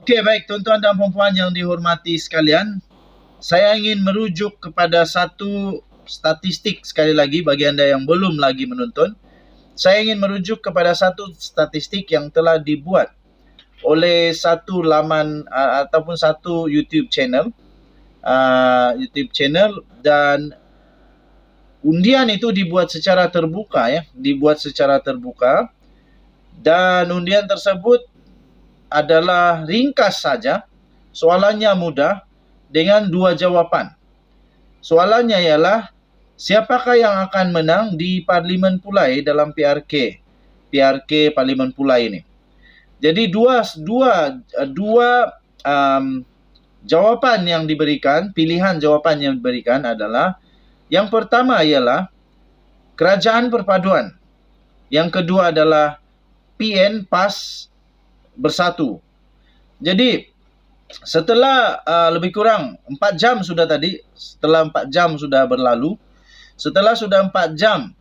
Okey, baik tuan-tuan dan puan-puan yang dihormati sekalian. Saya ingin merujuk kepada satu statistik sekali lagi bagi anda yang belum lagi menonton. Saya ingin merujuk kepada satu statistik yang telah dibuat oleh satu laman ataupun satu YouTube channel. Dan undian itu dibuat secara terbuka dan undian tersebut adalah ringkas saja, soalannya mudah dengan 2 jawapan. Soalannya ialah siapakah yang akan menang di Parlimen Pulai dalam PRK Parlimen Pulai ini. Jadi dua jawapan yang diberikan, pilihan jawapan yang diberikan adalah, yang pertama ialah Kerajaan Perpaduan, yang kedua adalah PN PAS Bersatu. Jadi setelah lebih kurang 4 jam sudah tadi, setelah 4 jam sudah berlalu, setelah sudah 4 jam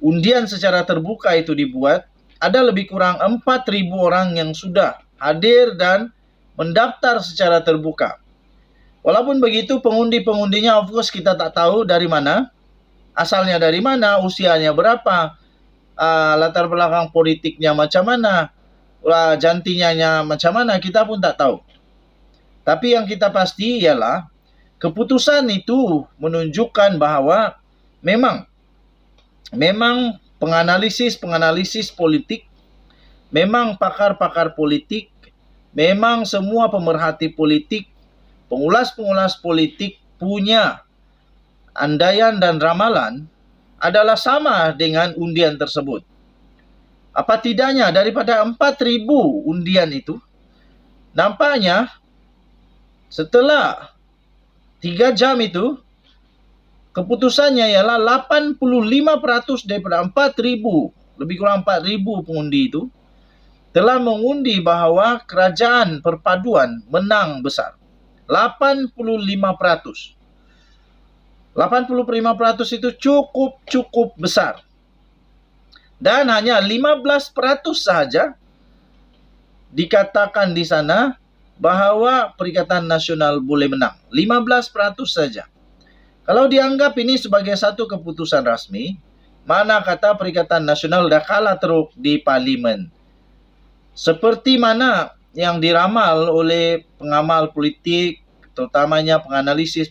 undian secara terbuka itu dibuat, ada lebih kurang 4.000 orang yang sudah hadir dan mendaftar secara terbuka. Walaupun begitu, pengundi-pengundinya of course kita tak tahu dari mana, asalnya dari mana, usianya berapa, latar belakang politiknya macam mana, jantinya macam mana, kita pun tak tahu. Tapi yang kita pasti ialah keputusan itu menunjukkan bahawa memang penganalisis politik, memang pakar-pakar politik, memang semua pemerhati politik, pengulas-pengulas politik punya andaian dan ramalan adalah sama dengan undian tersebut. Apa tidaknya daripada 4.000 undian itu, nampaknya setelah 3 jam itu, keputusannya ialah 85% daripada 4.000, lebih kurang 4.000 pengundi itu, telah mengundi bahawa Kerajaan Perpaduan menang besar. 85%. 85% itu cukup besar. Dan hanya 15% sahaja dikatakan di sana bahawa Perikatan Nasional boleh menang. 15% saja. Kalau dianggap ini sebagai satu keputusan rasmi, mana kata Perikatan Nasional dah kalah teruk di Parlimen. Seperti mana yang diramal oleh pengamal politik, terutamanya penganalisis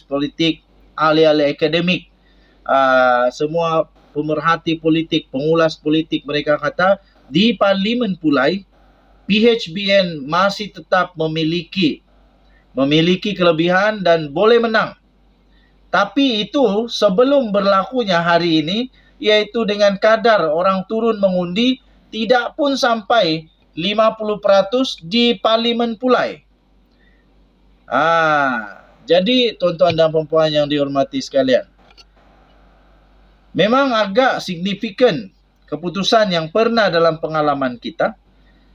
politik, ahli-ahli akademik, semua pemerhati politik, pengulas politik, mereka kata di Parlimen Pulai, PHBN masih tetap memiliki kelebihan dan boleh menang. Tapi itu sebelum berlakunya hari ini, iaitu dengan kadar orang turun mengundi tidak pun sampai 50% di Parlimen Pulai. Jadi tuan-tuan dan puan-puan yang dihormati sekalian, memang agak signifikan keputusan yang pernah dalam pengalaman kita.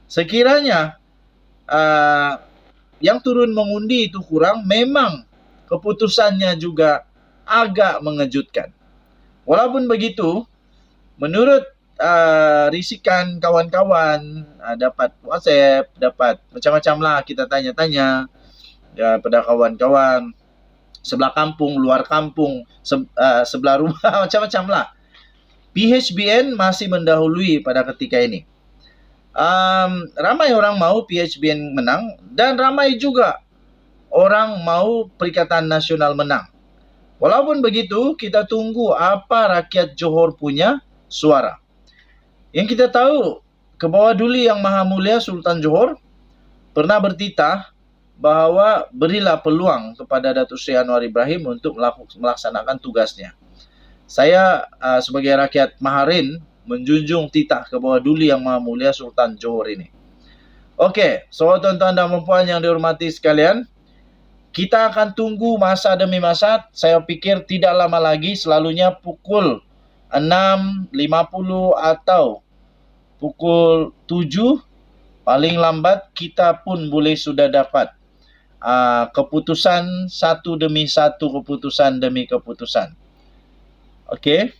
Sekiranya yang turun mengundi itu kurang, memang keputusannya juga agak mengejutkan. Walaupun begitu, menurut risikan kawan-kawan, dapat WhatsApp, dapat macam-macam lah, kita tanya-tanya pada kawan-kawan sebelah kampung, luar kampung, sebelah rumah, macam-macam lah. PHBN masih mendahului pada ketika ini. Ramai orang mahu PHBN menang dan ramai juga orang mahu Perikatan Nasional menang. Walaupun begitu, kita tunggu apa rakyat Johor punya suara. Yang kita tahu, Kebawah Duli Yang Maha Mulia Sultan Johor pernah bertitah bahawa berilah peluang kepada Datuk Seri Anwar Ibrahim untuk melaksanakan tugasnya. Saya sebagai rakyat Maharin menjunjung titah Kebawah Duli Yang Maha Mulia Sultan Johor ini. Okey, so tuan-tuan dan puan yang dihormati sekalian, kita akan tunggu masa demi masa. Saya fikir tidak lama lagi, selalunya pukul 6.50 atau pukul 7 paling lambat kita pun boleh sudah dapat keputusan satu demi satu, keputusan demi keputusan. Okey.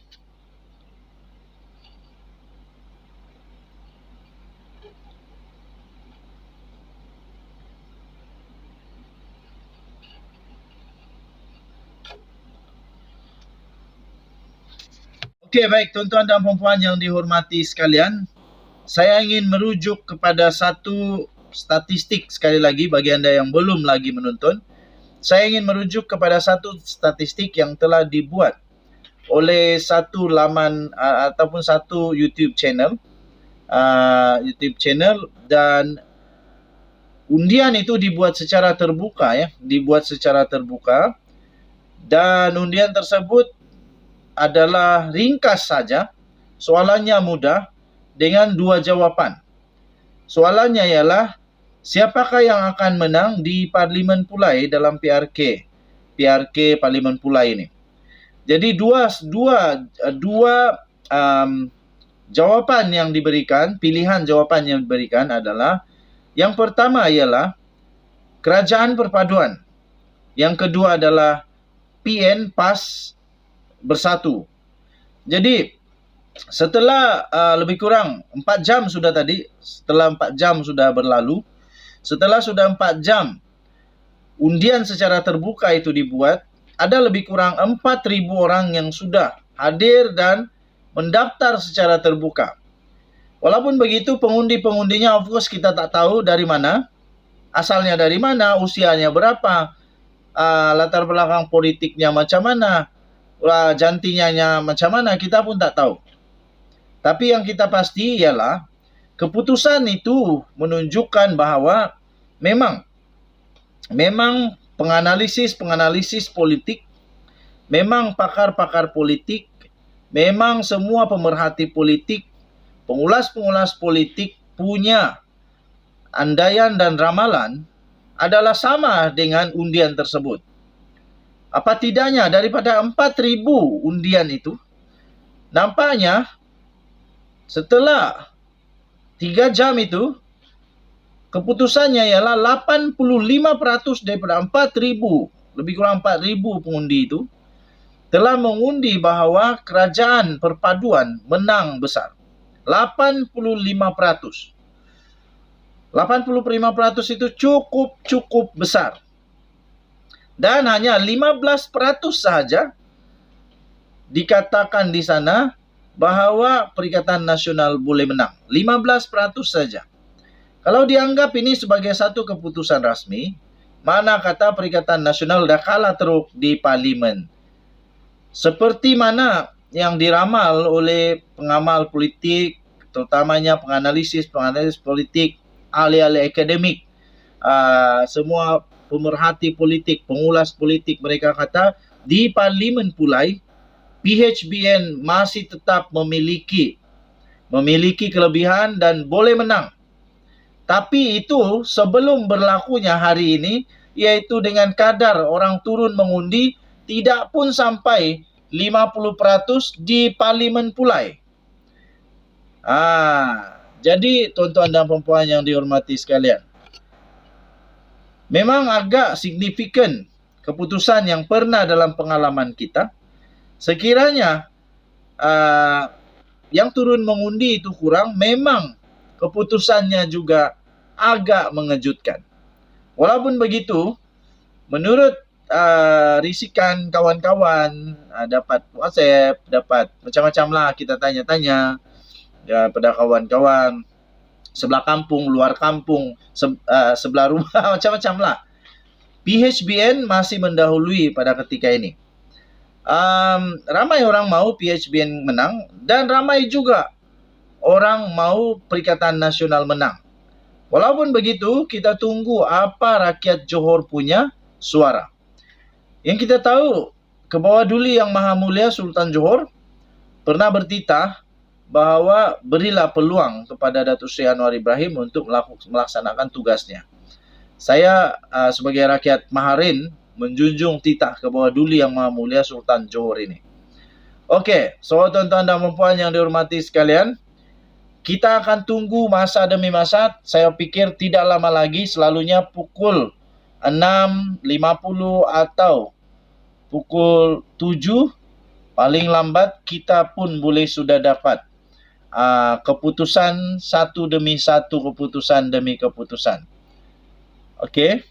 Okey, baik tuan-tuan dan puan-puan yang dihormati sekalian, saya ingin merujuk kepada satu statistik sekali lagi bagi anda yang belum lagi menonton. Saya ingin merujuk kepada satu statistik yang telah dibuat oleh satu laman ataupun satu YouTube channel, dan undian itu dibuat secara terbuka dan undian tersebut adalah ringkas saja, soalannya mudah dengan 2 jawapan. Soalannya ialah siapakah yang akan menang di Parlimen Pulai dalam PRK Parlimen Pulai ini. Jadi dua jawapan yang diberikan, pilihan jawapan yang diberikan adalah yang pertama ialah Kerajaan Perpaduan. Yang kedua adalah PN PAS Bersatu. Jadi setelah lebih kurang 4 jam sudah tadi, setelah 4 jam sudah berlalu, setelah sudah 4 jam undian secara terbuka itu dibuat, ada lebih kurang 4.000 orang yang sudah hadir dan mendaftar secara terbuka. Walaupun begitu, pengundi-pengundinya of course kita tak tahu dari mana, asalnya dari mana, usianya berapa, latar belakang politiknya macam mana, jantinya macam mana, kita pun tak tahu. Tapi yang kita pasti ialah keputusan itu menunjukkan bahawa memang penganalisis politik, memang pakar-pakar politik, memang semua pemerhati politik, pengulas-pengulas politik punya andaian dan ramalan adalah sama dengan undian tersebut. Apa tidaknya daripada 4.000 undian itu, nampaknya setelah 3 jam itu, keputusannya ialah 85% daripada 4.000, lebih kurang 4.000 pengundi itu, telah mengundi bahawa Kerajaan Perpaduan menang besar. 85%. 85% itu cukup besar. Dan hanya 15% sahaja dikatakan di sana bahawa Perikatan Nasional boleh menang. 15% saja. Kalau dianggap ini sebagai satu keputusan rasmi, mana kata Perikatan Nasional dah kalah teruk di Parlimen. Seperti mana yang diramal oleh pengamal politik, terutamanya penganalisis politik, ahli-ahli akademik, semua pemerhati politik, pengulas politik, mereka kata di Parlimen Pulai, PHBN masih tetap memiliki kelebihan dan boleh menang. Tapi itu sebelum berlakunya hari ini, iaitu dengan kadar orang turun mengundi tidak pun sampai 50% di Parlimen Pulai. Jadi tuan-tuan dan puan-puan yang dihormati sekalian, memang agak signifikan keputusan yang pernah dalam pengalaman kita. Sekiranya yang turun mengundi itu kurang, memang keputusannya juga agak mengejutkan. Walaupun begitu, menurut risikan kawan-kawan, dapat WhatsApp, dapat macam-macam lah, kita tanya-tanya pada kawan-kawan sebelah kampung, luar kampung, sebelah rumah, macam-macam lah. PHBN masih mendahului pada ketika ini. Ramai orang mahu PHBN menang dan ramai juga orang mahu Perikatan Nasional menang. Walaupun begitu, kita tunggu apa rakyat Johor punya suara. Yang kita tahu, Kebawah Duli Yang Maha Mulia Sultan Johor pernah bertitah bahawa berilah peluang kepada Datuk Seri Anwar Ibrahim untuk melaksanakan tugasnya. Saya sebagai rakyat Maharin menjunjung titah Kebawah-Duli Yang Maha Mulia Sultan Johor ini. Okey, so tuan-tuan dan puan yang dihormati sekalian, kita akan tunggu masa demi masa. Saya fikir tidak lama lagi, selalunya pukul 6.50 atau pukul 7 paling lambat kita pun boleh sudah dapat keputusan satu demi satu, keputusan demi keputusan. Okey.